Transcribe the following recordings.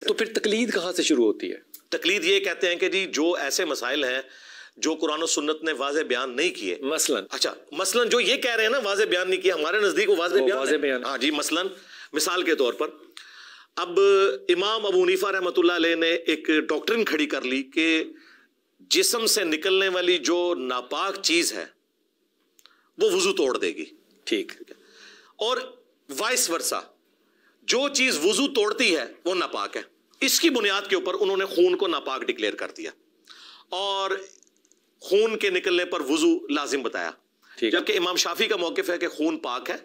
तो फिर तकलीद कहाँ से शुरू होती है? तकलीद ये कहते हैं कि जी जो ऐसे मसाइल हैं जो कुरान और सुन्नत ने वाज़े बयान नहीं किए, मसलन मसलन जो ये कह रहे हैं ना वाज़े बयान नहीं किया, हमारे नजदीक वो वाज़े बयान। हाँ जी, मसलन मिसाल के तौर पर अब इमाम अबू हनीफा रहमतुल्लाह अलैह ने एक डॉक्ट्रिन खड़ी कर ली कि जिस्म से निकलने वाली जो नापाक चीज है वो वुजू तोड़ देगी। ठीक, और वाइस वर्सा, जो चीज वुजू तोड़ती है वो नापाक है। इसकी बुनियाद के ऊपर उन्होंने खून को नापाक डिक्लेयर कर दिया और खून के निकलने पर वुजू लाजिम बताया, जबकि इमाम शाफी का मौकिफ है कि खून पाक है,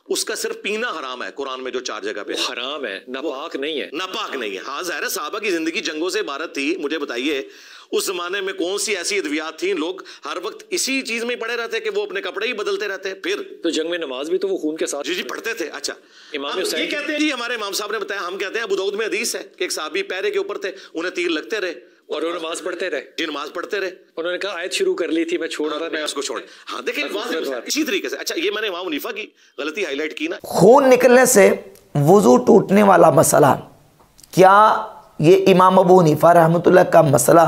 उसका सिर्फ पीना हराम है। कुरान में जो 4 जगह पे हराम है, नापाक नहीं है। नापाक नहीं है। हाँ, ज़ाहिर है साहबा की जिंदगी जंगों से इबारत थी। मुझे बताइए उस जमाने में कौन सी ऐसी अद्वियात थी, लोग हर वक्त इसी चीज में पड़े रहते कि वो अपने कपड़े ही बदलते रहते। फिर तो जंग में नमाज भी तो वो खून के साथ जी पढ़ते थे। अच्छा, इमाम ये कहते हैं जी, हमारे इमाम साहब ने बताया, हम कहते हैं अबू दाऊद में हदीस है कि एक साहबी पैरे के ऊपर थे, उन्हें तीर लगते रहे और वो नमाज पढ़ते रहे। जी, नमाज पढ़ते रहे। उन्होंने कहा आयत शुरू कर ली थी, मैं छोड़ रहा था, उसको छोड़े। हाँ देखिए, इसी तरीके से। अच्छा, ये मैंने इमाम हनीफा की गलती हाईलाइट की ना। खून निकलने से वुजू टूटने वाला मसला, क्या ये इमाम अबू हनीफा रहमतुल्लाह का मसला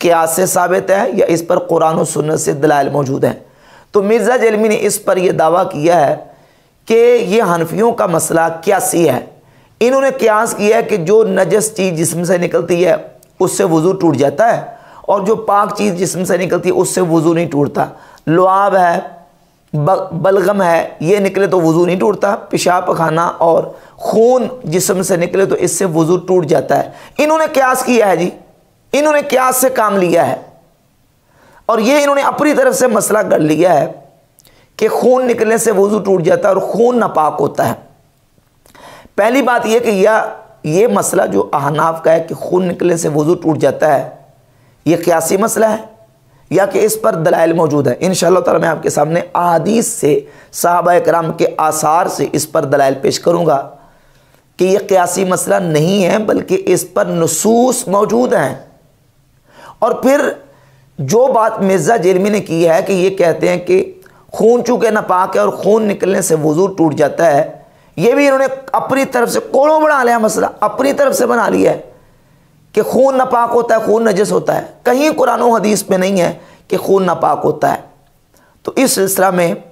क़ियास से साबित है या इस पर कुरान और सुन्नत से दलाइल मौजूद हैं? तो मिर्ज़ा जलमी ने इस पर यह दावा किया है कि ये हनफियों का मसला क़ियासी है। इन्होंने क़ियास किया है कि जो नजस चीज़ जिस्म से निकलती है उससे वज़ू टूट जाता है और जो पाक चीज़ जिस्म से निकलती है उससे वज़ू नहीं टूटता। लुआब है, बलगम है, ये निकले तो वज़ू नहीं टूटता। पेशाब पखाना और खून जिस्म से निकले तो इससे वज़ू टूट जाता है। इन्होंने क़ियास किया है जी, इन्होंने क़ियास से काम लिया है और ये इन्होंने अपनी तरफ से मसला कर लिया है कि खून निकलने से वज़ू टूट जाता है और खून नापाक होता है। पहली बात यह कि ये मसला जो अहनाफ का है कि खून निकलने से वज़ू टूट जाता है, ये क़ियासी मसला है या कि इस पर दलाइल मौजूद है? इंशाअल्लाह ताला मैं आपके सामने अहादीस से, सहाबा कराम के आसार से इस पर दलाइल पेश करूँगा कि यह क़ियासी मसला नहीं है, बल्कि इस पर नुसूस मौजूद हैं। और फिर जो बात मिर्ज़ा जलमी ने की है कि ये कहते हैं कि खून चूँकि नापाक है और खून निकलने से वज़ू टूट जाता है, ये भी इन्होंने अपनी तरफ से कोड़ों बना लिया, मसला अपनी तरफ से बना लिया है कि खून नापाक होता है, खून नजस होता है। कहीं कुरान और हदीस में नहीं है कि खून नापाक होता है। तो इस सिलसिला में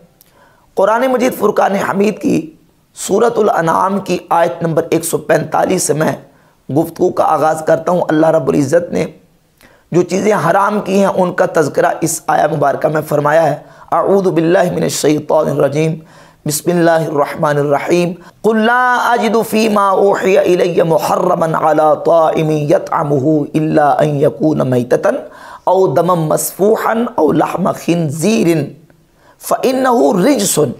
कुरान मजीद फुरकान हमीद की सूरतुल अनाम की आयत नंबर 145 से मैं गुफ्तगू का आगाज़ करता हूँ। अल्लाह रब्बुल इज़्ज़त ने जो चीज़ें हराम की हैं उनका तज़किरा इस आया मुबारका में फ़रमाया है। अऊज़ु बिल्लाहि मिनश शैतानिर रजीम, बिस्मिल्लाहिर्रहमानिर्रहीम। कुल ला अजिदु फीमा ऊहिया इलैया मुहर्रमन अला ताइमिन यतअमुहु इल्ला अन यकून मैततन औ दमम मस्फूहन औ लहम खिंज़ीरिन फ़इन्नहु रिजसुन।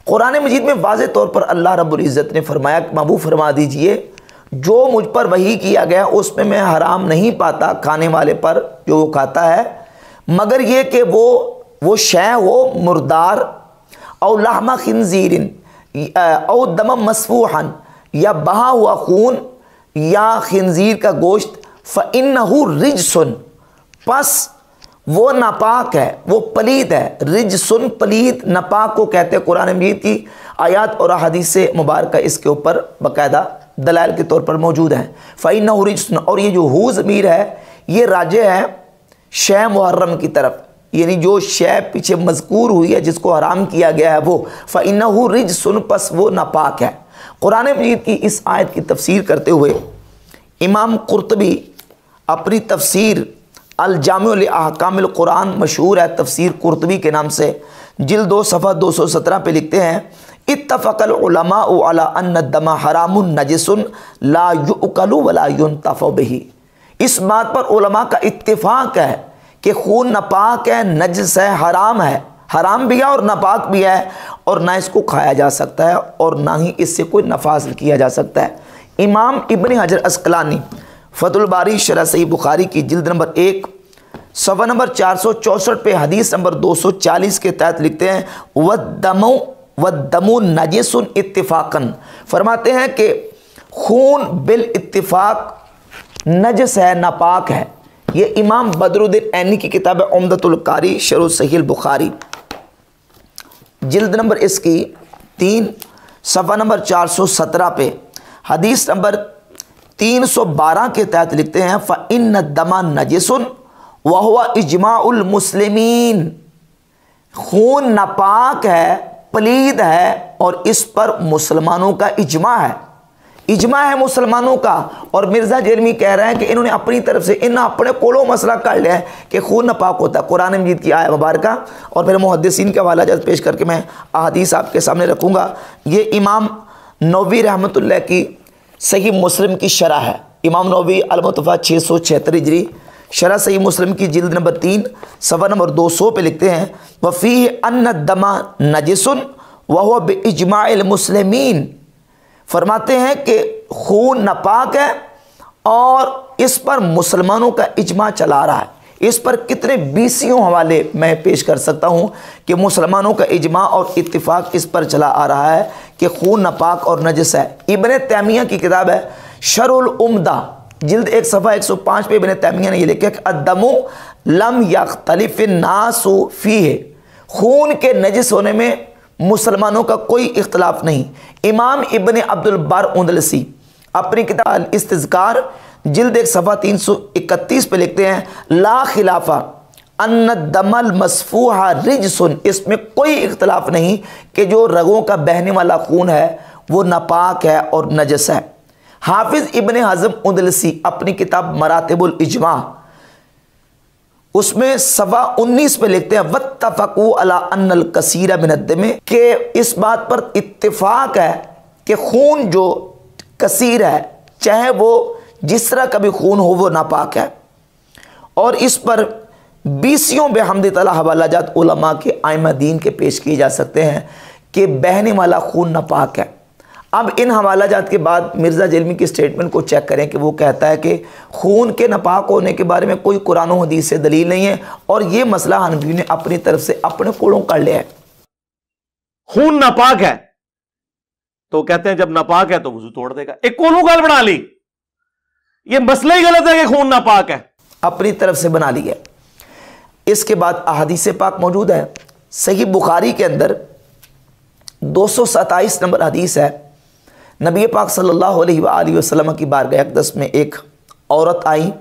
कुरान मजीद में वाज़े तौर पर अल्लाह रब्बुल इज़्ज़त ने फरमाया, महबूब फरमा दीजिए, जो मुझ पर वही किया गया उसमें मैं हराम नहीं पाता खाने वाले पर जो वो खाता है, मगर ये कि वो शय हो मुर्दार और लहमा खिंजीरिन और दम मस्फूहन, या बहा हुआ खून या खिंजीर का गोश्त, फ़इन्नहु रिजसुन, बस वो नापाक है, वो पलीद है। रिजसुन पलीद, नापाक को कहते हैं। कुरान मजीद की आयात और हदीस मुबारक इसके ऊपर बाकायदा दलाइल के तौर पर मौजूद हैं। फ़इन्नहु रिजसुन, और ये जो हू ज़मीर है ये राजे है शय मुहर्रम की तरफ, यानी जो शय पीछे मज़कूर हुई है जिसको हराम किया गया है वो। फ़इन्नहु रिजसुन, बस वो नापाक है। कुरान मजीद की इस आयत की तफसीर करते हुए इमाम कुर्तबी अपनी तफसीर अल जामिउ लि अहकामिल कुरान, मशहूर है तफसीर कुर्तबी के नाम से, जिल्द 2 सफ़ा 217 पे लिखते हैं, इत्तफ़क़ल उलमाउ अला अन्न दमा हरामुन नजसुन ला युअकलु वला युंतफ़उ बिही। इस बात पर उलमा का इत्तिफ़ाक़ है कि खून नापाक है, नजस है, हराम है, हराम भी है और नापाक भी है, और ना इसको खाया जा सकता है और ना ही इससे कोई नफ़ा हासिल किया जा सकता है। इमाम इब्न हजर अस्क़लानी फ़तहुल बारी शरह सही बुखारी की जिल्द नंबर 1 सफ़ा नंबर 464 पे हदीस नंबर 240 के तहत लिखते हैं, वद्दमु नजसुन इत्तिफ़ाक़न, फरमाते हैं कि खून बिल इत्तिफ़ाक़ नजस है, नापाक है। ये इमाम बदरुद्दीन ऐनी की किताब उम्दतुल कारी शरह सहीह बुखारी जिल्द नंबर इसकी 3 सफ़ा नंबर 417 पे हदीस नंबर 312 के तहत लिखते हैं फ़इन्न दमा नजिसुन व हुवा इजमाउल मुस्लिमीन, खून नापाक है, पलीद है और इस पर मुसलमानों का इजमा है मुसलमानों का। और मिर्ज़ा जेलमी कह रहे हैं कि इन्होंने अपनी तरफ से अपने कोलों मसला कर लिया है कि खून नापाक होता है। कुरान मजीद की आयत मुबारका और फिर मुहद्दिसीन के हवाला जात पेश करके मैं अहादीस आपके सामने रखूँगा। ये इमाम नववी रहमतुल्लाह की सही मुस्लिम की शरह है। इमाम नववी अल-मुतवफ़्फ़ा 676 हिजरी शरह सही मुस्लिम की जिल्द नंबर 3 सफ़ा नंबर 200 पे लिखते हैं वफ़ी अन्न दमा नजिसुन व हुवा बिइज्माइल मुस्लिमीन, फरमाते हैं कि खून नापाक है और इस पर मुसलमानों का इजमा चला रहा है। इस पर कितने 20 हवाले मैं पेश कर सकता हूँ कि मुसलमानों का इजमा और इत्तिफाक इस पर चला आ रहा है कि खून नापाक और नजस है। इब्न तैमिया की किताब है शरुल उम्दा जिल्द 1 सफ़ा 105 पे इब्न तैमिया ने ये लिखा कि अद्दमु लम यख्तलिफ नासु फीह, खून के नजस होने में मुसलमानों का कोई इख्तलाफ नहीं। इमाम इब्न अब्दुल बर उंदलसी अपनी किताब इस्तिज़कार जिल्द 1 सफ़ा 331 पे लिखते हैं ला खिलाफा अन्न दमल मसफूहा रिजसुन, इसमें कोई इख्तलाफ नहीं कि जो रगों का बहने वाला खून है वो नापाक है और नजस है। हाफिज इब्न हज़म उंदलसी अपनी किताब मरातिबुल इजमा उसमें सफ़ा 19 पे लिखते हैं वत्तफ़क़ू अला अन्नल कसीरा मिनद्दम, के इस बात पर इत्तिफाक है कि खून जो कसीर है चाहे वो जिस तरह का भी खून हो वो नापाक है। और इस पर 20 बेहमद तआला हवालाजात उलमा के आइमा दीन के पेश किए जा सकते हैं कि बहने वाला खून नापाक है। अब इन हवालाजात के बाद मिर्ज़ा जेलमी की स्टेटमेंट को चेक करें कि वो कहता है कि खून के नापाक होने के बारे में कोई कुरान और हदीस से दलील नहीं है और ये मसला हनफी ने अपनी तरफ से अपने कोलों कर लिया है। खून नापाक है तो कहते हैं जब नापाक है तो वुज़ू तोड़ देगा। एक कोलों गाल बना ली, ये मसला ही गलत है कि खून नापाक है, अपनी तरफ से बना ली है। इसके बाद अहादीस पाक मौजूद है। सही बुखारी के अंदर 227 नंबर हदीस है। नबी पाक सल्लल्लाहु अलैहि वसल्लम की बारगाह अक़दस में एक औरत आई,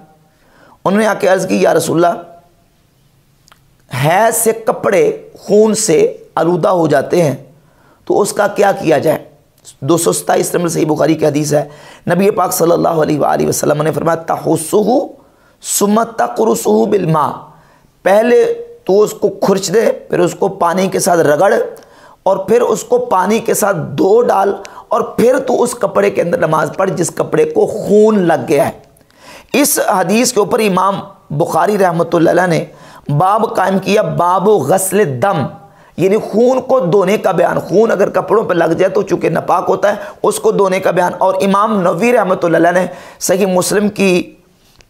उन्होंने आके अर्ज़ की या रसूलल्लाह, हैज़ से कपड़े खून से आलूदा हो जाते हैं तो उसका क्या किया जाए। 227 नंबर सही बुखारी की हदीस है। नबी पाक सल्लल्लाहु अलैहि वसल्लम ने फरमाया तहुस्सुहु सुम्मा तक़रुसुहु बिलमा, पहले तो उसको खुरच दे, फिर उसको पानी के साथ रगड़ और फिर उसको पानी के साथ धो डाल और फिर तो उस कपड़े के अंदर नमाज पढ़ जिस कपड़े को खून लग गया है। इस हदीस के ऊपर इमाम बुखारी रहमतुल्लाह अलैह ने बाब कायम किया, बाबु गस्ल दम, यानी खून को धोने का बयान। खून अगर कपड़ों पर लग जाए तो चूंकि नापाक होता है उसको धोने का बयान। और इमाम नववी रहमतुल्लाह अलैह ने सही मुस्लिम की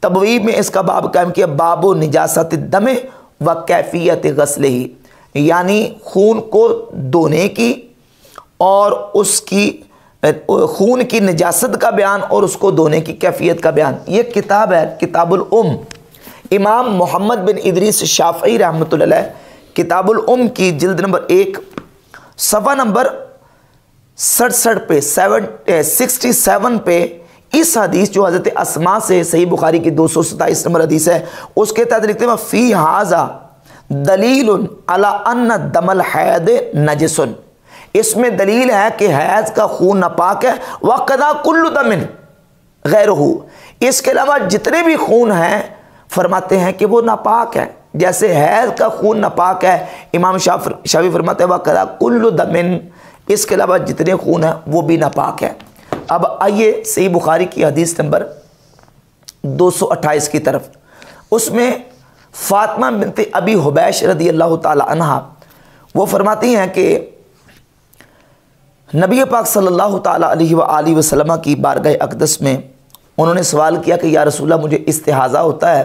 तबवीब में इसका बाब कायम किया, बाबु निजासत दमे व कैफियत गस्लिही, यानी खून को धोने की और उसकी खून की निजासत का बयान और उसको धोने की कैफियत का बयान। ये किताब है किताबुल उम, इमाम मोहम्मद बिन इदरीस शाफ़ई रहमतुल्लाह अलैह किताबुल उम की जिल्द नंबर 1 सफ़ा नंबर 67 पे 67 पे इस हदीस जो हज़रत अस्मा से सही बुखारी की 227 नंबर हदीस है उसके तहत लिखते हैं फ़ी हाज़ा दलील अला अन्न दमल हैद नजसुन, इसमें दलील है कि हैज़ का खून नापाक है। वक़दा कुल्लु दमिन गैरहू, इसके अलावा जितने भी खून हैं फरमाते हैं कि वो नापाक है। जैसे हैज़ का खून नापाक है, इमाम शाफी फरमाते हैं वक़दा कुल्लु दमिन, इसके अलावा जितने खून हैं वो भी नापाक है। अब आइए सही बुखारी की हदीस नंबर 228 की तरफ। उसमें फातिमा बिनत अबी हुबैश रदी अल्लाह ताला अन्हा वो फरमाती हैं कि नबी पाक सल्लल्लाहु ताला अलैहि वसल्लम की बारगाह अक़दस में उन्होंने सवाल किया कि या रसूलल्लाह, मुझे इस्तिहाज़ा होता है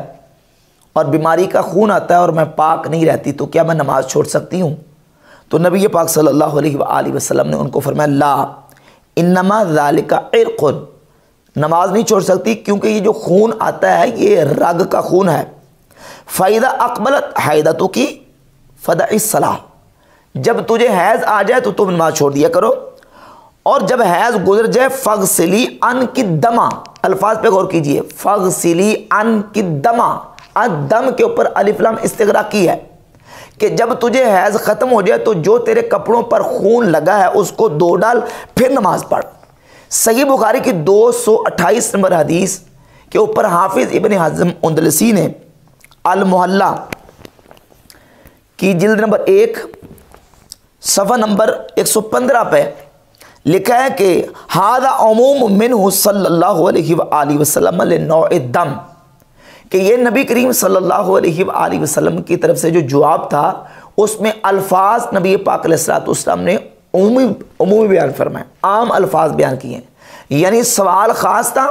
और बीमारी का खून आता है और मैं पाक नहीं रहती, तो क्या मैं नमाज़ छोड़ सकती हूँ? तो नबी पाक सल्लल्लाहु अलैहि वसल्लम ने उनको फरमाया ला इन्नमा ज़ालिका इर्क़ुन, नमाज नहीं छोड़ सकती क्योंकि ये जो खून आता है ये रग का खून है। फ़ायदा अक़बलत हैदतु की फ़दइस सलाह, जब तुझे हैज़ आ जाए तो तुम नमाज छोड़ दिया करो और जब हैज़ गुजर जाए फ़ग़सिली अन की दमा, अल्फाज पे गौर कीजिए, फगसिली अन की दमा, दम के ऊपर अलिफ लाम इस्तिगराक की है कि जब तुझे हैज ख़त्म हो जाए तो जो तेरे कपड़ों पर खून लगा है उसको धो डाल, फिर नमाज पढ़। सही बुखारी की 228 नंबर हदीस के ऊपर हाफिज़ इब्न हज़म अंदलसी ने अल मुहल्ला की जिल्द नंबर 1 सफ़ा नंबर 115 पे लिखा है कि हादा अमूम मिन्हु सल्लल्लाहु अलैहि वसल्लम लिनौइ दम, कि ये नबी करीम सल्लल्लाहु अलैहि वसल्लम की तरफ से जो जवाब था उसमें अल्फाज नबी पाक अलैहिस्सलाम ने उमूमी बयान फरमाए, आम अल्फाज बयान किए, यानी सवाल ख़ास था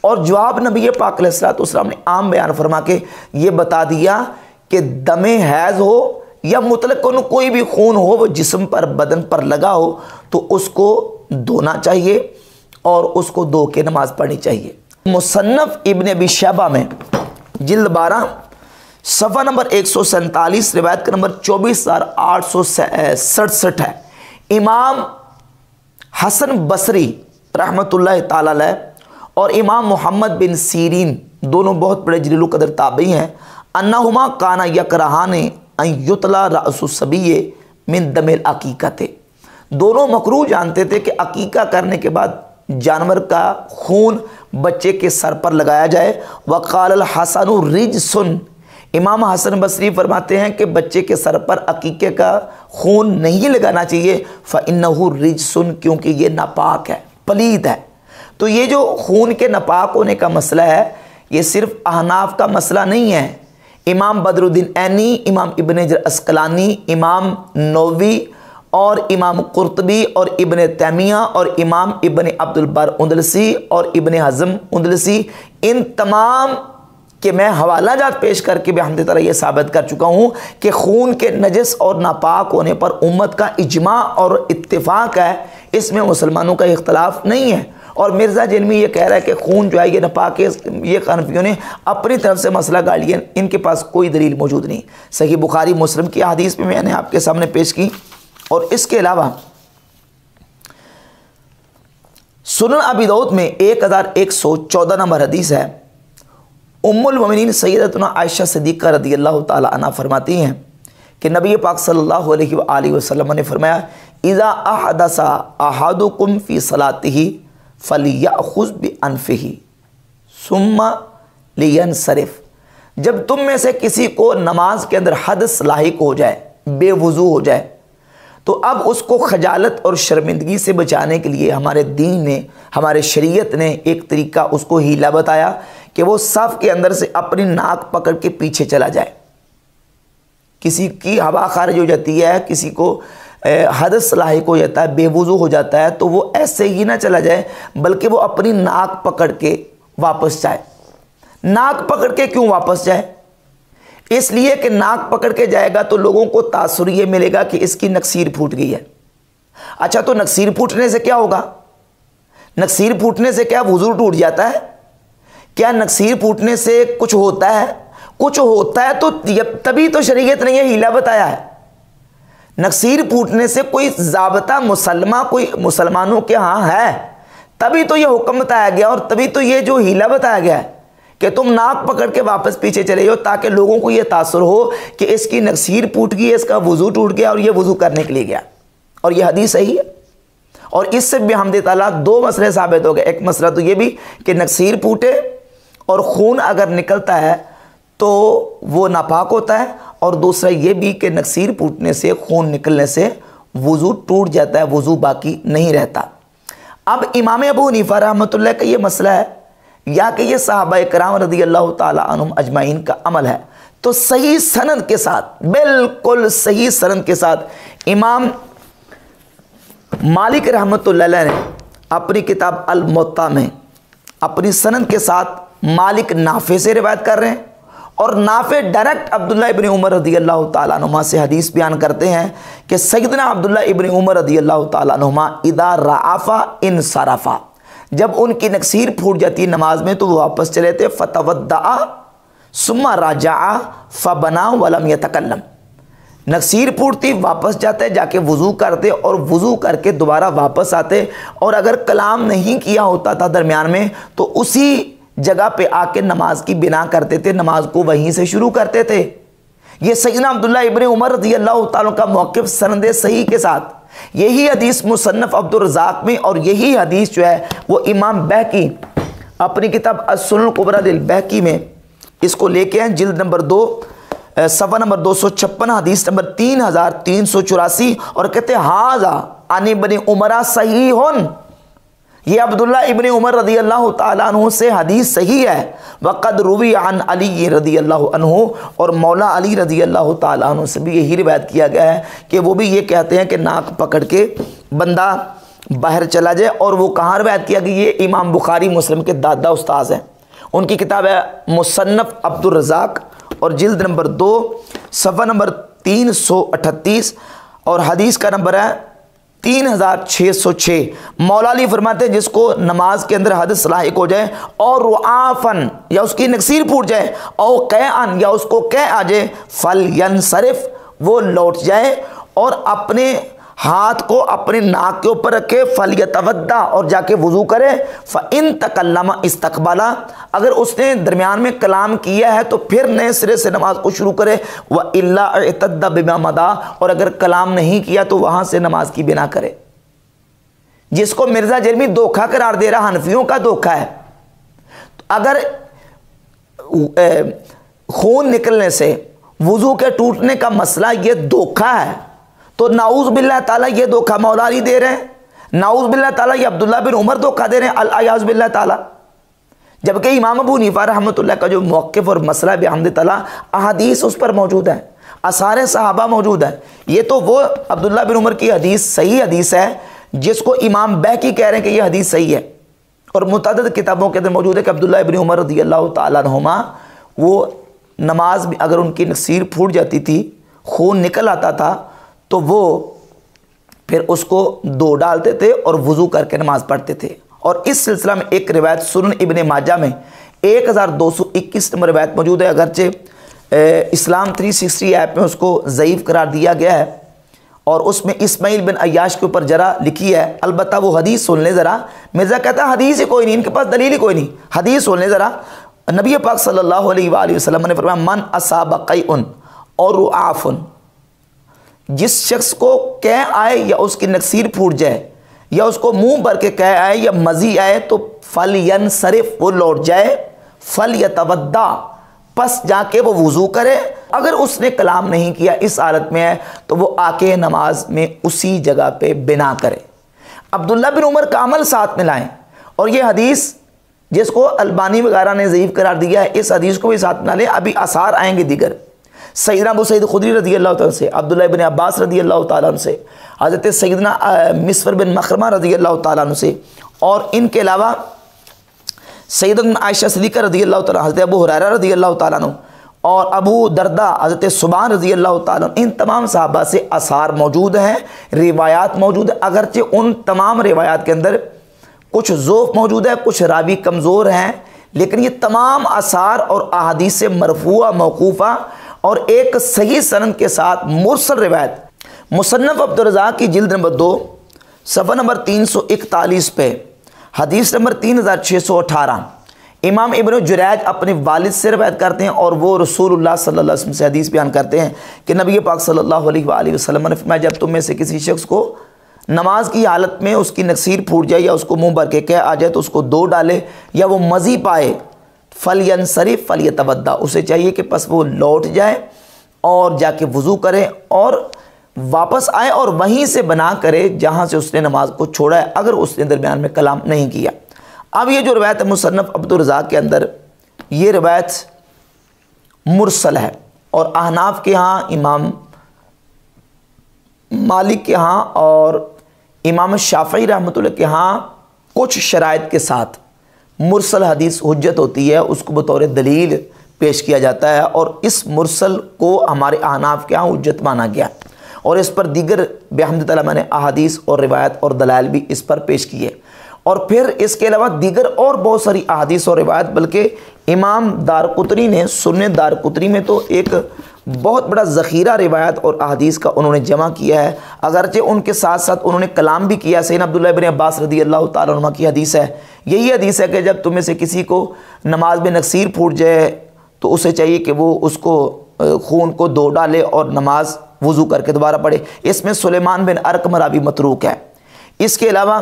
और जवाब नबी पाक अलैहिस्सलाम ने आम बयान फरमा के ये बता दिया कि दमे हैज़ हो या मुतलक कोई भी खून हो वो जिस्म पर बदन पर लगा हो तो उसको धोना चाहिए और उसको धो के नमाज पढ़नी चाहिए। मुसन्नफ़ इब्न अबी शैबा में जिल्द 12 सफ़ा नंबर 147 रिवायत का नंबर 24,867 है। इमाम हसन बसरी रहमतुल्लाह ताला अलैह और इमाम मोहम्मद बिन सीरीन दोनों बहुत बड़े जलील कदर ताबई हैं। अन्नहुमा काना यकरहाने युतला रअसुस्सबिय्य मिन दमिल अकीक़ते, दोनों मकरूह जानते थे कि अकीका करने के बाद जानवर का खून बच्चे के सर पर लगाया जाए। वक़ाल हसन रिजसुन, इमाम हसन बसरी फरमाते हैं कि बच्चे के सर पर अकीके का खून नहीं लगाना चाहिए, फ़इन्नहु रिजसुन, क्योंकि ये नापाक है, पलीद है। तो ये जो खून के नापाक होने का मसला है ये सिर्फ अहनाफ का मसला नहीं है। इमाम बदरुद्दीन ऐनी, इमाम इब्न हजर अस्कलानी, इमाम नववी और इमाम कुर्तबी और इब्न तैमिया और इमाम इब्न अब्दुल बर उंदलसी और इब्न हज़म उंदलसी, इन तमाम के मैं हवाला जात पेश करके बिहम्दिल्लाह ये साबित कर चुका हूँ कि खून के नजस और नापाक होने पर उम्मत का इजमा और इत्तिफाक है, इसमें मुसलमानों का इख्तलाफ नहीं है। और मिर्ज़ा जिलमी ये कह रहा है कि खून जो है ये नापाक है, ये हनफियों ने अपनी तरफ से मसला गाड़ लिया, इनके पास कोई दलील मौजूद नहीं। सही बुखारी मुस्लिम की हदीस में मैंने आपके सामने पेश की। और इसके अलावा सुनन अबी दाऊद में 1114 नंबर हदीस है। उम्मुल मोमिनीन सैयदतुना आयशा सिद्दीक़ा रज़ियल्लाहु ताला अन्हा फरमाती हैं कि नबी पाक सल्लल्लाहु अलैहि वसल्लम ने फरमाया, इज़ा अहदसा अहादुकुम फ़ी सलातिही फलियअख़ुज़ बिअन्फ़िही सुम्मा लियनसरिफ़, जब तुम में से किसी को नमाज के अंदर हदस लाहिक हो जाए, बेवुज़ू हो जाए, तो अब उसको खजालत और शर्मिंदगी से बचाने के लिए हमारे दीन ने, हमारे शरीयत ने एक तरीका उसको हीला बताया कि वो सफ़ के अंदर से अपनी नाक पकड़ के पीछे चला जाए। किसी की हवा खारिज हो जाती है, किसी को हदस लाहिक हो जाता है, बेवुज़ू हो जाता है, तो वो ऐसे ही ना चला जाए बल्कि वो अपनी नाक पकड़ के वापस जाए। नाक पकड़ के क्यों वापस जाए? इसलिए कि नाक पकड़ के जाएगा तो लोगों को तासुर ये मिलेगा कि इसकी नक्सीर फूट गई है। अच्छा, तो नक्सीर फूटने से क्या होगा? नक्सीर फूटने से क्या वुज़ू टूट जाता है? क्या नक्सीर फूटने से कुछ होता है? कुछ होता है तो तभी तो शरीयत ने यह हीला बताया है। नक्सीर फूटने से कोई ज़ाबता मुसलमा कोई मुसलमानों के यहाँ है, तभी तो यह हुक्म बताया गया और तभी तो ये जो हीला बताया गया है कि तुम नाक पकड़ के वापस पीछे चले जाओ, ताकि लोगों को यह तासुर हो कि इसकी नक्सीर फूट गई, इसका वुज़ू टूट गया और यह वुज़ू करने के लिए गया। और यह हदीस सही है। और इससे भी बिहम्दिल्लाह दो मसले साबित हो गए। एक मसला तो यह भी कि नक्सीर फूटे और खून अगर निकलता है तो वो नापाक होता है, और दूसरा ये भी कि नक्सीर फूटने से, खून निकलने से वुज़ू टूट जाता है, वुज़ू बाकी नहीं रहता। अब इमाम अबू हनीफा रहमतुल्लाह का ये मसला है या कि ये सहाबा कराम रज़ियल्लाहु ताला अन्हुम अजमाइन का अमल है, तो सही सनद के साथ, बिल्कुल सही सनद के साथ इमाम मालिक रहमतुल्लाह अलैह ने अपनी किताब अल मुत्ता में अपनी सनद के साथ मालिक नाफे से रिवायत कर रहे हैं, और नाफे डायरेक्ट अब्दुल्ला इब्न उमर रज़ियल्लाहु ताला अन्हुमा से हदीस बयान करते हैं कि सैयदना अब्दुल्ला इब्न उमर रज़ियल्लाहु ताला अन्हुमा इदा राफा इन सराफा, जब उनकी नक्सीर फूट जाती है नमाज में तो वो वापस चले थे। फतवद्दा सुम्मा राजा फबना वलम यतकल्लम, नक्सीर फूटती, वापस जाते, जाके वज़ू करते और वज़ू करके दोबारा वापस आते, और अगर कलाम नहीं किया होता था दरमियान में तो उसी जगह पे आके नमाज की बिना करते थे, नमाज को वहीं से शुरू करते थे। ये सैयदना अब्दुल्लाह इब्न उमर रज़ियल्लाहु ताला का मौक़िफ़ सनद सही के साथ, यही हदीस मुसन्नफ़ अब्दुर रज़्ज़ाक़ में, और यही हदीस जो है वो इमाम बहकी अपनी किताब अस-सुनन कुबरा लिल बहकी में इसको लेके हैं, जिल्द नंबर 2 सफ़ा नंबर 256 हदीस नंबर 3384, और कहते हैं हाज़ा अन इब्न उमर सही होन, ये अब्दुल्ला इब्न उमर रज़ियल्लाहु ताला अन्हु से हदीस सही है। वक़द रुवी अन अली रज़ियल्लाहु अन्हु, और मौला अली रज़ियल्लाहु ताला अन्हु से भी यही रिवायत किया गया है कि वो भी ये कहते हैं कि नाक पकड़ के बंदा बाहर चला जाए। और वो कहाँ रिवायत किया गया? ये इमाम बुखारी मुस्लिम के दादा उस्ताद हैं, उनकी किताब है मुसन्नफ़ अब्दुर रज़्ज़ाक़, और जिल्द नंबर 2 सफ़ा नंबर 338, और हदीस का नंबर है 3606। मौला अली फरमाते हैं जिसको नमाज के अंदर हदस लाहिक हो जाए, और रुआफन या उसकी नक्सीर फूट जाए, और कैअन या उसको कै आ जाए, फल यनसरिफ वो लौट जाए और अपने हाथ को अपने नाक के ऊपर रखे, फल यतवद्दा और जाके वज़ू करे, फ़इन तकल्लमा इस्तक़बाला अगर उसने दरमियान में कलाम किया है तो फिर नए सिरे से नमाज को शुरू करे, व इल्ला इतद्दा बिमा मदा और अगर कलाम नहीं किया तो वहाँ से नमाज की बिना करे। जिसको मिर्ज़ा जरमी धोखा करार दे रहा, हनफियों का धोखा है। अगर खून निकलने से वज़ू के टूटने का मसला ये धोखा है तो नाऊज़ बिल्लाह ताला ये धोखा मौला अली दे रहे हैं, नाऊज़ बिल्लाह ताला ये अब्दुल्ला बिन उमर धोखा दे रहे हैं, अल-अयाज़ बिल्लाह ताला। जबकि इमाम अबू हनीफा रहमतुल्लाह का जो मौक़िफ़ और मसला बिहम्द ताला अहादीस उस पर मौजूद है, आसार सहाबा मौजूद है। ये तो वो अब्दुल्ला बिन उमर की हदीस सही हदीस है जिसको इमाम बहकी कह रहे हैं कि ये हदीस सही है, और मुतअद्दिद किताबों के अंदर मौजूद है कि अब्दुल्ला इब्न उमर रज़ियल्लाहु ताला अन्हुमा वो नमाज में अगर उनकी नसीर फूट जाती थी, खून निकल आता था तो वो फिर उसको धो डालते थे और वज़ू करके नमाज पढ़ते थे। और इस सिलसिला में एक रिवायत सुनन इब्न माजा में 1221 नंबर रिवायत मौजूद है, अगरचे इस्लाम 360 ऐप में उसको ज़ईफ़ करार दिया गया है, और उसमें इस्माइल बिन अय्याश के ऊपर जरा लिखी है। अलबत्ता वो हदीस सुन ले ज़रा। मिर्ज़ा कहता है हदीस ही कोई नहीं, इनके पास दलील ही कोई नहीं, हदीस सुन ले ज़रा। नबी पाक सल्लल्लाहु अलैहि वसल्लम ने फरमाया मन असाब क़ैउन और रुआफ़ुन, जिस शख्स को कह आए या उसकी नक्सीर फूट जाए या उसको मुंह भर के कह आए या मज़ी आए तो फल यनसरिफ वो लौट जाए, फल यतवद्दा पस जाके वो वज़ू करे। अगर उसने कलाम नहीं किया इस हालत में है तो वो आके नमाज में उसी जगह पे बिना करे। अब्दुल्ला बिन उमर का अमल साथ में लाएं, और ये हदीस जिसको अलबानी वगैरह ने ज़ईफ़ करार दिया है इस हदीस को भी साथ में ला लें। अभी आसार आएंगे दीगर, सैयदना अबू सईद खुदरी रज़ियल्लाहु ताला से, अब्दुल्ला इब्न अब्बास रज़ियल्लाहु ताला से, हज़रत सैयदना मिस्वर बिन मखरमा रज़ियल्लाहु ताला से, और इनके अलावा सैयदना आयशा सिद्दीक़ा रज़ियल्लाहु ताला, हज़रत अबू हुरैरा रज़ियल्लाहु ताला और अबू दरदा, हज़रत सुबान रज़ियल्लाहु ताला, इन तमाम सहाबा से आसार मौजूद हैं, रिवायात मौजूद है। अगरचे उन तमाम रिवायात के अंदर कुछ ज़ोफ़ मौजूद है, कुछ रावी कमज़ोर हैं, लेकिन ये तमाम आसार और अहादीस मरफ़ूआ मौक़ूफ़ा और एक सही सनद के साथ मुरसल रिवायत मुसन्नफ़ अब्दुर रज़्ज़ाक़ की जिल्द नंबर 2 सफ़ा नंबर 341 पे हदीस नंबर 3618 इमाम इब्न जुरैज अपने वालिद से रिवायत करते हैं, और वो रसूलुल्लाह सल्लल्लाहु अलैहि वसल्लम से हदीस बयान करते हैं कि नबी पाक सल्लल्लाहु अलैहि वसल्लम ने फरमाया जब तुम में से किसी शख्स को नमाज की हालत में उसकी नक्सीर फूट जाए या उसको मुँह भर के कह आ जाए तो उसको दो डाले या वो मज़ी पाए, फल यनसरिफ फल यतवद्दा, उसे चाहिए कि बस वो लौट जाए और जाके वज़ू करे और वापस आए और वहीं से बना करे जहाँ से उसने नमाज को छोड़ा है, अगर उसने दरमियान में कलाम नहीं किया। अब ये जो रवायत है मुसन्नफ़ अब्दुर रज़्ज़ाक़ के अंदर, ये रवायत मुरसल है, और अहनाफ के यहाँ, इमाम मालिक के यहाँ और इमाम शाफ़ई रहमतुल्लाह के यहाँ कुछ शराइत के साथ मुरसल हदीस हुज्जत होती है, उसको बतौर दलील पेश किया जाता है, और इस मुरसल को हमारे अहनाफ के यहाँ हुज्जत माना गया, और इस पर दीगर बिहम्दिल्लाह मैंने अहादीस और रिवायत और दलाइल भी इस पर पेश किए। और फिर इसके अलावा दीगर और बहुत सारी अहादीस और रिवायत, बल्कि इमाम दारक़ुतनी ने सुन्नत दारक़ुतनी में तो एक बहुत बड़ा ज़ख़ीरा रिवायत और अहदीस का उन्होंने जमा किया है। अगरचे उनके साथ साथ उन्होंने कलाम भी किया। सैयदना अब्दुल्लाह इब्न अब्बास रदी अल्लाह तआला अन्हुमा की हदीस है, यही हदीस है कि जब तुम्हें से किसी को नमाज में नक्सीर फूट जाए तो उसे चाहिए कि वो उसको खून को धो डाले और नमाज वज़ू करके दोबारा पढ़े। इसमें सुलेमान बिन अरकम रावी मतरूक है। इसके अलावा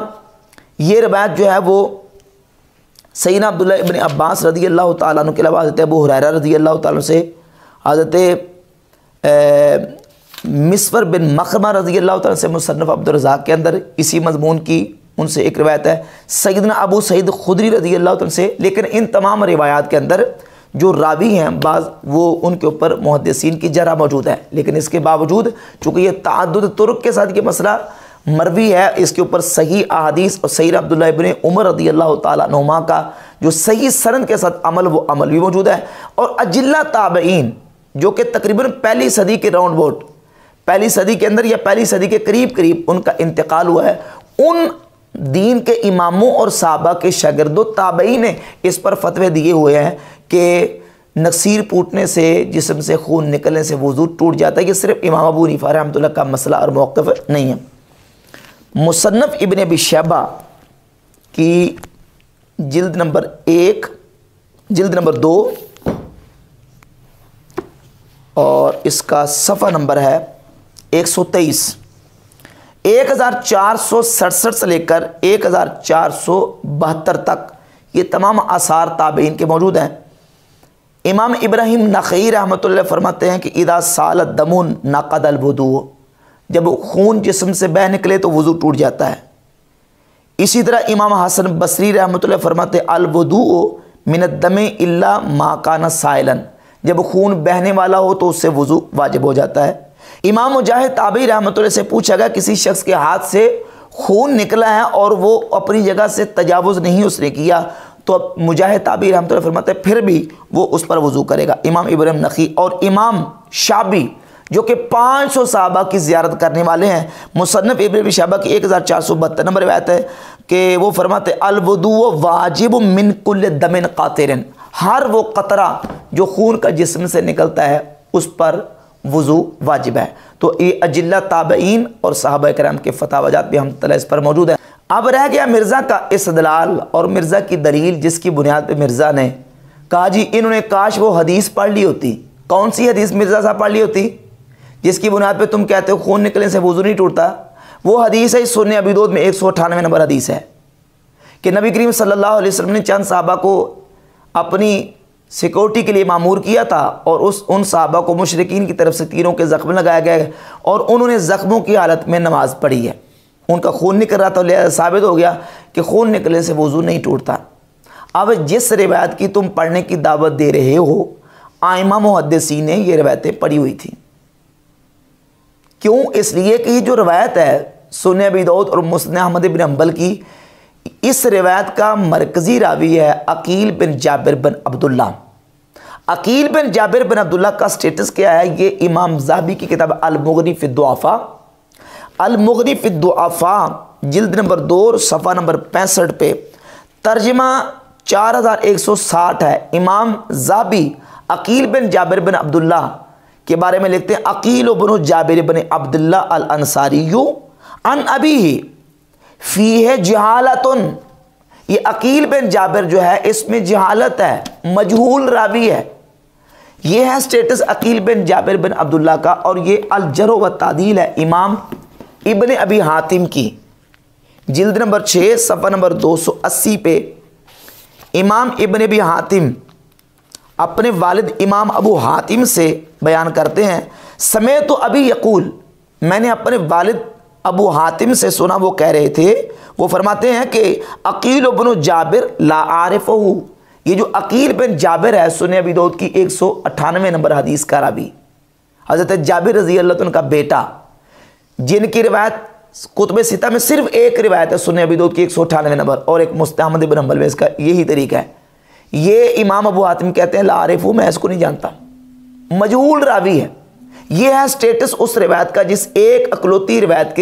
ये रिवायत जो है वो सैयदना अब्दुल्लाह इब्न अब्बास रदी अल्लाह तआला अन्हु के अलावा हज़रत अबू हुरैरा रदी अल्लाह तआला से, हज़रत मिस्वर बिन मखरमा रज़ी अल्लाह तआला से मुसन्नफ़ अब्दुर रज़्ज़ाक़ के अंदर इसी मज़मून की उनसे एक रिवायत है। सैयदना अबू सईद खुदरी रज़ी अल्लाह तआला से। लेकिन इन तमाम रिवायात के अंदर जो रावी हैं बाज़ वो उनके ऊपर मुहद्दिसीन की जरा मौजूद है। लेकिन इसके बावजूद चूँकि ये तअद्दुद तुरुक के साथ ये मसला मरवी है, इसके ऊपर सही अहादीस और सैयदना अब्दुल्लाह इब्न उमर रज़ी अल्लाह तआला अन्हुमा का जो सही सनद के साथ अमल वो अमल भी मौजूद है। और अजिल्ला ताबईन जो कि तकरीबन पहली सदी के राउंड बोट, पहली सदी के अंदर या पहली सदी के करीब करीब उनका इंतकाल हुआ है, उन दीन के इमामों और साहबा के शागिर्दों ताबई ने इस पर फतवे दिए हुए हैं कि नक्सीर फूटने से, जिस्म से खून निकलने से वज़ू टूट जाता है। ये सिर्फ इमाम अबू हनीफा रहमतुल्लाह का मसला और मौक़िफ़ नहीं है। मुसन्नफ़ इब्न अबी शैबा की जिल्द नंबर 1, जिल्द नंबर 2 और इसका सफ़ा नंबर है 123, 1467 से लेकर 1472 तक ये तमाम आसार ताबईन के मौजूद हैं। इमाम इब्राहिम नख़ई रहमतुल्लाह फरमाते हैं कि इदा सालत दमुन नक़दल वुदू, जब खून जिस्म से बह निकले तो वज़ू टूट जाता है। इसी तरह इमाम हसन बसरी रहमतुल्लाह फरमाते अल वुदू मिनद दमे इल्ला मा काना साइलन, जब खून बहने वाला हो तो उससे वज़ू वाजिब हो जाता है। इमाम मुजाहिद ताबई रहमतुल्लाह से पूछा गया किसी शख्स के हाथ से खून निकला है और वो अपनी जगह से तजावुज़ नहीं उसने किया, तो मुजाहिद ताबई रहमतुल्लाह फरमाते फिर भी वो उस पर वज़ू करेगा। इमाम इब्राहिम नख़ी और इमाम शाबी जो कि 500 साहबा की ज़ियारत करने वाले हैं, मुसन्नफ़ इब्न अबी शैबा की 1472 नंबर रिवायत है कि वो फरमाते अल वुदू वाजिब मिन कुल्ल दमिन क़ातिरिन, हर वो कतरा जो खून का जिस्म से निकलता है उस पर वज़ू वाजिब है। तो ये अजिल्ला ताबईन और सहाबा किराम के फतावाजात भी हम तला इस पर मौजूद है। अब रह गया मिर्ज़ा का इस्तिदलाल और मिर्ज़ा की दलील, जिसकी बुनियाद पर मिर्ज़ा ने कहा जी इन्होंने काश वो हदीस पढ़ ली होती। कौन सी हदीस मिर्ज़ा साहब पढ़ ली होती जिसकी बुनियाद पे तुम कहते हो खून निकलने से वज़ू नहीं टूटता? वो हदीस है सुन्ने अबी दाऊद में 198 नंबर हदीस है कि नबी करीम सल्लल्लाहु अलैहि वसल्लम ने चंद साहबा को अपनी सिक्योरिटी के लिए मामूर किया था और उन साहबा को मुशरिकीन की तरफ से तीरों के ज़ख्म लगाया गया और उन्होंने ज़ख्मों की हालत में नमाज़ पढ़ी है। उनका खून निकल रहा था, लिहाजा साबित हो गया कि खून निकलने से वज़ू नहीं टूटता। अब जिस रिवायत की तुम पढ़ने की दावत दे रहे हो, आइमा मुहद्दिसीन ने ये रिवायतें पढ़ी हुई थी। क्यों? इसलिए कि जो रवायत है सुन्ने अबी दाऊद और मुस्नद अहमद बिन हंबल की, इस रिवायत का मरकज़ी रावी है अकील बिन जाबिर बिन अब्दुल्ला। अकील बिन जाबिर बिन अब्दुल्ला का स्टेटस क्या है? ये इमाम ज़हाबी की किताब अल-मुग़नी फ़ी दुआफ़ा, अल-मुग़नी फ़ी दुआफ़ा जिल्द नंबर 2 सफ़ा नंबर 65 पे तर्जमा 4160 है। इमाम ज़हाबी अकील बिन जाबिर बिन अब्दुल्ला के बारे में लिखते हैं अकील बिन जाबिर बिन अब्दुल्ला अल अंसारियु अन अबीही फ़ीह जहालतुन। ये अकील बिन जाबिर जो है इसमें जहालत है, मजहूल रावी है। ये है स्टेटस अकील बिन जाबिर बिन अब्दुल्ला का। और ये अल जर्ह व तादील है इमाम इब्न अबी हातिम की, जिल्द नंबर 6 सफ़ा नंबर 280 पे इमाम इब्न अबी हातिम अपने वालिद इमाम अबू हातिम से बयान करते हैं, समय तो अभी यकूल, मैंने अपने वालिद अबू हातिम से सुना, वो कह रहे थे, वो फरमाते हैं कि अकील बिन जाबिर ला आरिफहु, ये जो अकील बिन जाबिर है सुन्ने अबी दाऊद की 198 नंबर हदीस का रावी, हज़रत जाबिर रज़ी अल्लाह अन्हु का बेटा, जिनकी रिवायत कुतुब सित्ता में सिर्फ एक रिवायत है सुन्ने अबी दाऊद की 198 नंबर और एक मुस्नद अहमद बिन हंबल में इसका यही तरीका है। ये इमाम अबू हातिम कहते हैं ला आरिफहु, मैं इसको नहीं जानता, मजहूल रावी है। ये है स्टेटस उस रिवायत का जिस एक अकलौती रिवायत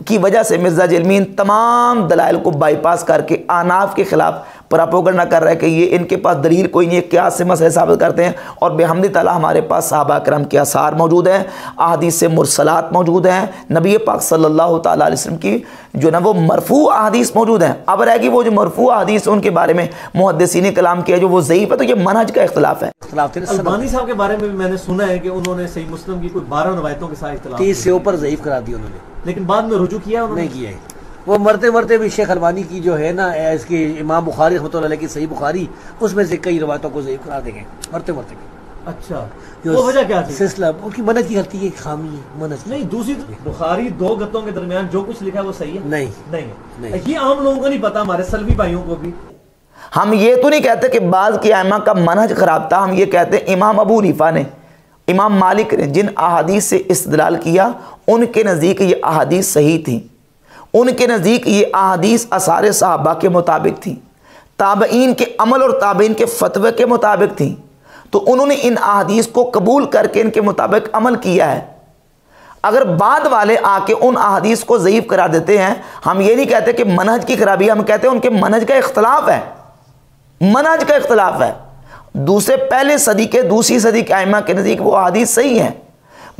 की वजह से मिर्ज़ा जलमीन तमाम दलाइल को बाईपास करके आनाफ के खिलाफ प्रोपेगेंडा कर रहा है कि ये इनके पास दलील कोई नहीं है, क़ियास से मसले साबित करते हैं। और बेहमदी ताला हमारे पास सहाबा करम के आसार मौजूद हैं, अहादीस मुरसलात मौजूद हैं, नबी पाक सल्लल्लाहु तआला अलैहि वसल्लम की जो ना वो मरफू अहादीस मौजूद हैं। अब रहेगी वो जो मरफू अहादीस उनके बारे में मुहद्दिसीन कलाम किया जो वो ज़ईफ़ है, तो ये मनहज का इख्तिलाफ है। अलबानी साहब के बारे में भी मैंने सुना है कि उन्होंने सही मुस्लिम की कोई 12 रवायतों के साथ इख्तिलाफ 30 से ऊपर ज़ईफ़ करा दी उन्होंने, लेकिन बाद में रुजू किया उन्होंने? नहीं किया है। वो मरते मरते भी शेख अलबानी की जो है ना इसकी इमाम बुखारी रहमतुल्लाह अलैह की सही बुखारी, उसमें से कई रवायतों को ज़ईफ़ करा देंगे मरते मरते। अच्छा, वो वजह क्या थी? सिलसिला उनकी मनहज की गलती है, खामी है मनहज नहीं। दूसरी बुखारी 2 गत्तों के दरमियान जो कुछ लिखा है वो सही है? नहीं नहीं। ये आम लोगों को नहीं पता, हमारे सलवी भाइयों को भी। हम ये तो नहीं कहते कि बाज़ की आइमा का मनहज ख़राब था, हम ये कहते हैं इमाम अबू हनीफा ने, इमाम मालिक ने जिन अहादीस से इस्तिदलाल किया उनके नज़दीक ये अहादीस सही थी, उनके नज़दीक ये अहादीस आसार सहाबा के मुताबिक थी, ताबईन के अमल और ताबईन के फतवे के मुताबिक थी, तो उन्होंने इन अहादीस को कबूल करके इनके मुताबिक अमल किया है। अगर बाद वाले आके उन अहादीस को ज़ईफ़ करार देते हैं, हम ये नहीं कहते कि मनहज की खराबी, हम कहते हैं उनके मनहज का इख्तलाफ है, मनहज का इख्तलाफ है। पहले सदी के दूसरी सदी के आइमा के नज़दीक वो अहादीस सही हैं,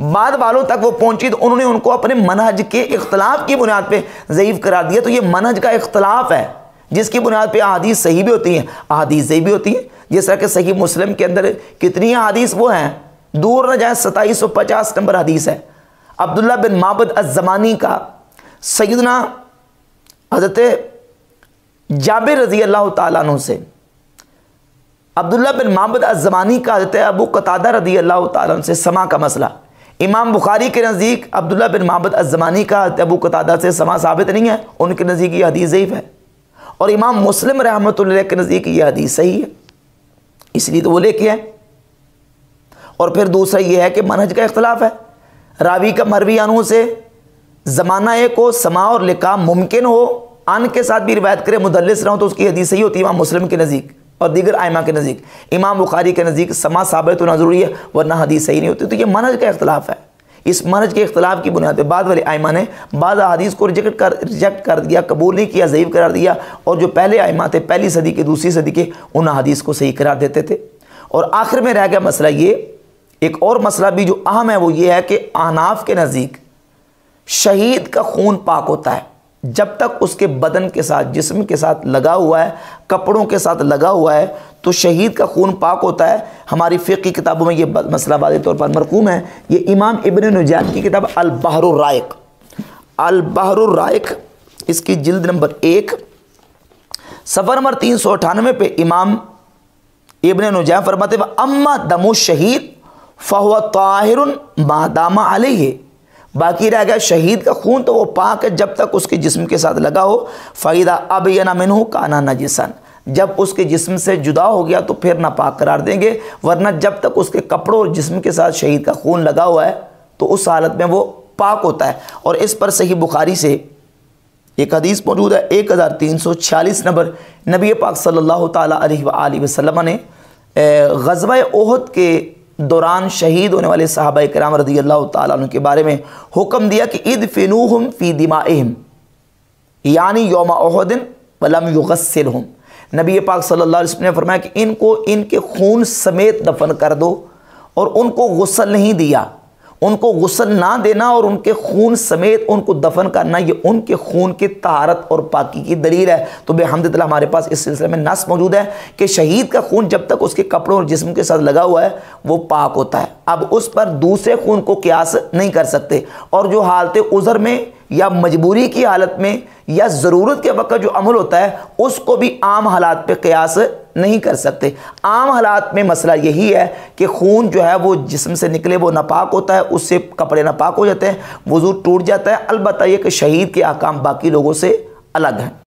बाद वालों तक वो पहुंची तो उन्होंने उनको अपने मनहज के इख्तलाफ की बुनियाद पे ज़ईफ़ करार दिया। तो ये मनहज का इख्तलाफ है जिसकी बुनियाद पे अहादीस सही भी होती हैं, अहादीस सही भी होती हैं। जिस तरह के सही मुस्लिम के अंदर कितनी अहादीस वो हैं, दूर न जाए 2750 नंबर हदीस है अब्दुल्ला बिन माबद अज़्ज़मानी का सैयदना हज़रत जाबिर रज़ी अल्लाह तआला अन्हु से, अब्दुल्ला बिन माबद अज़्ज़मानी का हज़रत अबू कतादा रज़ी अल्लाह तआला अन्हु से समा का मसला। इमाम बुखारी के नज़दीक अब्दुल्ला बिन माबद अज़्ज़मानी का हज़रत अबू कतादा से समा साबित नहीं है, उनके नज़दीक ये हदीस ज़ईफ़ है। और इमाम मुस्लिम रहमतुल्लाह अलैह के नज़दीक ये हदीस सही है, इसलिए तो वो लेके आए। और फिर दूसरा ये है कि मनहज का इख्तलाफ है, रावी का मरवी अनहु से ज़माना एक हो, समा और लिका मुमकिन हो, अन के साथ भी रिवायत करे, मुदल्लिस ना हो तो उसकी हदीस सही होती है इमाम मुस्लिम के नज़दीक और दीगर आइमा के नज़दीक। इमाम बुखारी के नज़दीक समा साबित होना ज़रूरी है वरना हदीस सही नहीं होती। तो ये मनहज का इख्तलाफ है। इस मनहज के इख्तलाफ की बुनियाद पर बाद वाले आइमा ने बाद हदीस को रिजेक्ट कर दिया, कबूल नहीं किया, ज़ईफ़ करार दिया। और जो पहले आइमा थे, पहली सदी के दूसरी सदी के, उन हदीस को सही करार देते थे। और आखिर में रह गया मसला ये, एक और मसला भी जो अहम है वो ये है कि अहनाफ के नज़दीक शहीद का खून पाक होता है जब तक उसके बदन के साथ, जिस्म के साथ लगा हुआ है, कपड़ों के साथ लगा हुआ है, तो शहीद का खून पाक होता है। हमारी फ़िक़्ह की किताबों में ये मसला वाज़े तौर पर मरकूम है। ये इमाम इब्न नुजैम की किताब अल-बहरुर राइक़, अल-बहरुर राइक़, इसकी जिल्द नंबर 1 सफ़र नंबर 398 पे इमाम इब्न नुजैम फरमाते हैं अम्मा दमु शहीद फ़हुव ताहिरुन मा दामा अलैहि, बाकी रह गया शहीद का खून तो वो पाक है जब तक उसके जिस्म के साथ लगा हो। फ़ायदा अबयना मिन्हु काना नजिसन, जब उसके जिस्म से जुदा हो गया तो फिर नापाक करार देंगे, वरना जब तक उसके कपड़ों और जिस्म के साथ शहीद का खून लगा हुआ है तो उस हालत में वो पाक होता है। और इस पर सही बुखारी से एक हदीस मौजूद है 1346 नंबर, नबी पाक सल्लल्लाहु तआला अलैहि वसल्लम ने ग़ज़वा ओहद के दौरान शहीद होने वाले सहाबा किराम रज़ी अल्लाह तआला अन्हुम के बारे में हुक्म दिया कि इदफिनूहुम फ़ी दिमाइहिम, यानी यौम ओहदिन वलम युग़स्सिलहुम। नबी पाक सल्लल्लाहु अलैहि वसल्लम ने फरमाया कि इनको इनके खून समेत दफन कर दो, और उनको गुस्ल नहीं दिया, उनको गुस्ल ना देना और उनके खून समेत उनको दफन करना, ये उनके खून की तहारत और पाकी की दलील है। तो बेहमदुलिल्लाह हमारे पास इस सिलसिले में नस मौजूद है कि शहीद का खून जब तक उसके कपड़ों और जिस्म के साथ लगा हुआ है वो पाक होता है। अब उस पर दूसरे खून को क़ियास नहीं कर सकते, और जो हालत उज़र में या मजबूरी की हालत में या ज़रूरत के वक्त जो अमल होता है उसको भी आम हालात पे क़ियास नहीं कर सकते। आम हालात में मसला यही है कि खून जो है वो जिस्म से निकले वो नापाक होता है, उससे कपड़े नापाक हो जाते हैं, वज़ू टूट जाता है। अलबत्ता ये कि शहीद के अहकाम बाकी लोगों से अलग हैं।